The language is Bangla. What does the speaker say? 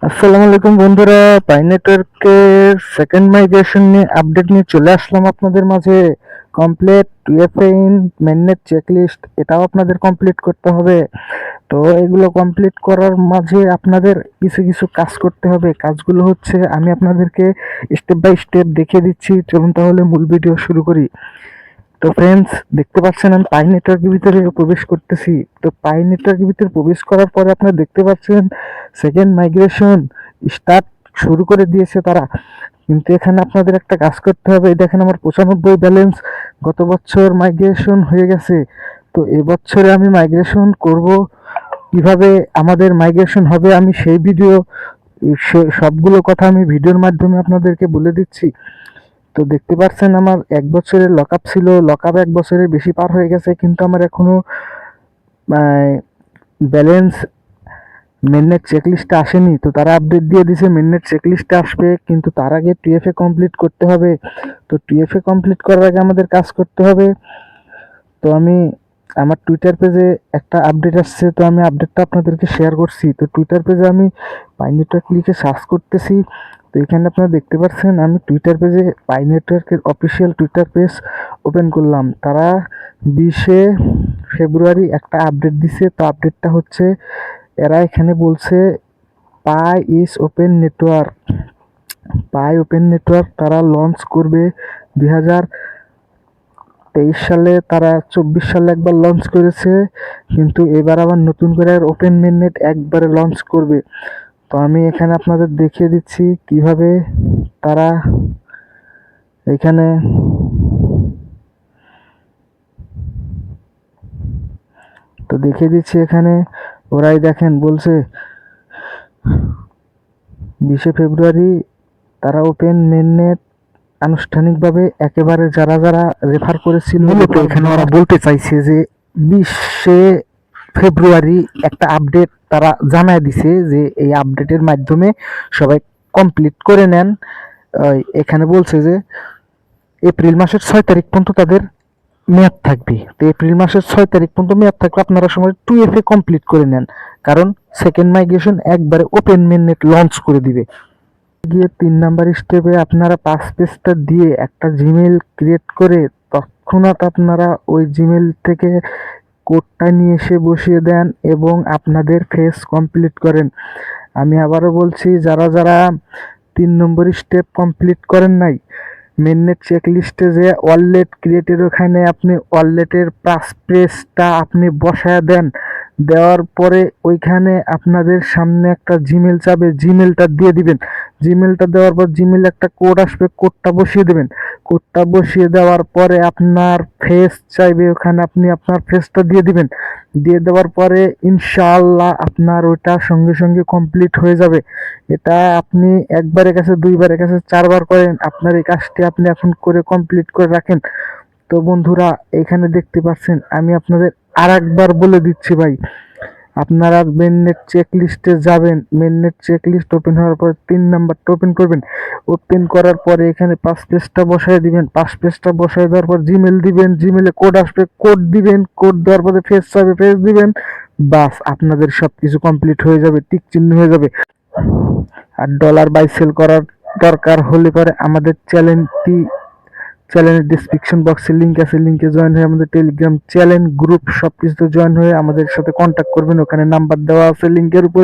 আসসালামু আলাইকুম বন্ধুরা, পাই নেটওয়ার্কের সেকেন্ড মাইগ্রেশন নিয়ে আপডেট নিয়ে চলে আসলাম আপনাদের মাঝে। কমপ্লিট টুএফএ ইন মেননেট চেকলিস্ট, এটাও আপনাদের কমপ্লিট করতে হবে। তো এগুলো কমপ্লিট করার মাঝে আপনাদের কিছু কিছু কাজ করতে হবে। কাজগুলো হচ্ছে আমি আপনাদেরকে স্টেপ বাই স্টেপ দেখিয়ে দিচ্ছি। চলুন তাহলে মূল ভিডিও শুরু করি। তো ফ্রেন্ডস, দেখতে পাচ্ছেন আমি পাই নেটওয়ার্কের ভিতরে প্রবেশ করতেছি। তো পাই নেটওয়ার্কের ভিতরে প্রবেশ করার পরে আপনারা দেখতে পাচ্ছেন সেকেন্ড মাইগ্রেশন স্টার্ট শুরু করে দিয়েছে তারা। কিন্তু এখানে আপনাদের একটা কাজ করতে হবে। এই দেখেন আমার 95 ব্যালেন্স, গত বছর মাইগ্রেশন হয়ে গেছে। তো এবছরে আমি মাইগ্রেশন করব, কিভাবে আমাদের মাইগ্রেশন হবে আমি সেই ভিডিও, সবগুলো কথা আমি ভিডিওর মাধ্যমে আপনাদেরকে বলে দিচ্ছি। তো দেখতে পাচ্ছেন আমার 1 বছরের লক আপ ছিল, লক আপ 1 বছরের বেশি পার হয়ে গেছে, কিন্তু আমার এখনো ব্যালেন্স মেননেট চেকলিস্টে আসেনি। তো তারা আপডেট দিয়ে দিছে মেননেট চেকলিস্টে আসবে, কিন্তু তার আগে টিএফএ কমপ্লিট করতে হবে। তো টিএফএ কমপ্লিট করার আগে আমাদের কাজ করতে হবে। তো আমি আমার টুইটার পেজে একটা আপডেট আসছে, তো আমি আপডেটটা আপনাদেরকে শেয়ার করছি। তো টুইটার পেজে আমি পাই নেটওয়ার্ক লিখে সার্চ করতেছি। তো এখানে আপনারা দেখতে পাচ্ছেন আমি টুইটার পেজে পাই নেটওয়ার্কের অফিসিয়াল টুইটার পেজ ওপেন করলাম। তারা 20 ফেব্রুয়ারি একটা আপডেট দিছে। তো আপডেটটা হচ্ছে, এরা এখানে বলছে Pi is open network, Pi open network তারা লঞ্চ করবে 2023 সালে। তারা 24 সালে একবার লঞ্চ করেছে, কিন্তু এবার আবার নতুন করে ওপেন মেননেট একবারে লঞ্চ করবে। তো আমি এখানে আপনাদের দেখিয়ে দিচ্ছি কিভাবে তারা এখানে তো দেখিয়ে দিচ্ছি। এখানে ওরাই দেখেন বলছে 20 ফেব্রুয়ারি তারা ওপেন মেননেট আনুষ্ঠানিকভাবে একেবারে যারা যারা রেফার করেছিল, মূলত এখানে ওরা বলতে চাইছে যে 20 ফেব্রুয়ারি একটা আপডেট তারা জানায় দিছে যে এই আপডেটের মাধ্যমে সবাই কমপ্লিট করে নেন। এখানে বলছে যে এপ্রিল মাসের 6 তারিখ পর্যন্ত তাদের মেয়াদ থাকবে। তো এপ্রিল মাসের 6 তারিখ পর্যন্ত মেয়াদ থাকবে, আপনারা সময় 2FA কমপ্লিট করে নেন, কারণ সেকেন্ড মাইগ্রেশন একবারে ওপেন মেননেট লঞ্চ করে দিবে। গিয়ে 3 নাম্বার স্টেপে আপনারা 5 পেজটা দিয়ে একটা জিমেল ক্রিয়েট করে তৎক্ষণাৎ আপনারা ওই জিমেল থেকে কোডটা নিয়ে এসে বসিয়ে দেন এবং আপনাদের ফেস কমপ্লিট করেন। আমি আবারও বলছি, যারা যারা 3 নম্বর স্টেপ কমপ্লিট করেন নাই, মেননেট চেকলিস্টে যে ওয়ালেট ক্রিয়েটের ওখানে আপনি ওয়ালেটের পেজটা আপনি বসায় দেন। দেওয়ার পরে ওইখানে আপনাদের সামনে একটা জিমেল চাবে, জিমেলটা দিয়ে দিবেন। জিমেলটা দেওয়ার পর জিমেলে একটা কোড আসবে, কোডটা বসিয়ে দেবেন। কোডটা বসিয়ে দেওয়ার পরে আপনার ফেস চাইবে, ওখানে আপনি আপনার ফেসটা দিয়ে দিবেন। দিয়ে দেওয়ার পরে ইনশাআল্লাহ আপনার ওইটা সঙ্গে সঙ্গে কমপ্লিট হয়ে যাবে। এটা আপনি একবারের কাছে, দুইবারের কাছে, 4বার করেন, আপনার এই কাজটি আপনি এখন করে কমপ্লিট করে রাখেন। তো বন্ধুরা, এখানে দেখতে পাচ্ছেন আমি আপনাদের আর একবার বলে দিচ্ছি ভাই, আপনারা মেননেট চেক লিস্টে যাবেন। মেননেট চেক লিস্ট ওপেন হওয়ার পর 3 নাম্বারটা ওপেন করবেন। ওপেন করার পরে এখানে 5 পেজটা বসায় দিবেন। 5 পেজটা বসায় দেওয়ার পর জিমেল দিবেন, জিমেলে কোড আসবে, কোড দিবেন। কোড দেওয়ার পরে ফেস চাবে, ফেস দিবেন। বাস, আপনাদের সবকিছু কমপ্লিট হয়ে যাবে, টিক চিহ্ন হয়ে যাবে। আর ডলার বাই সেল করার দরকার হলে পরে আমাদের চ্যানেলের ডিসক্রিপশন বক্সে লিঙ্ক আছে, লিঙ্কে জয়েন হয়ে আমাদের টেলিগ্রাম চ্যানেল গ্রুপ সবকিছুতে জয়েন হয়ে আমাদের সাথে কন্ট্যাক্ট করবেন। ওখানে নাম্বার দেওয়া আছে লিঙ্কের উপর।